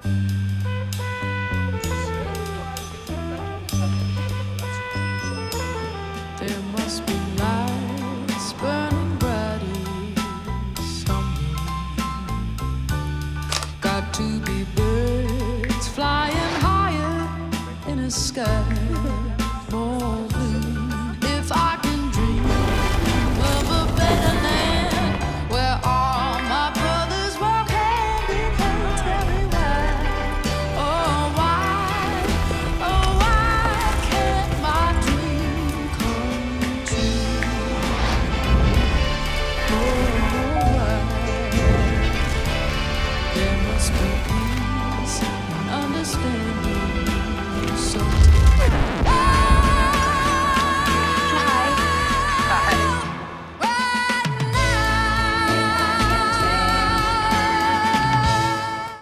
There must be lights burning brightly somewhere. Got to be birds flying higher in a sky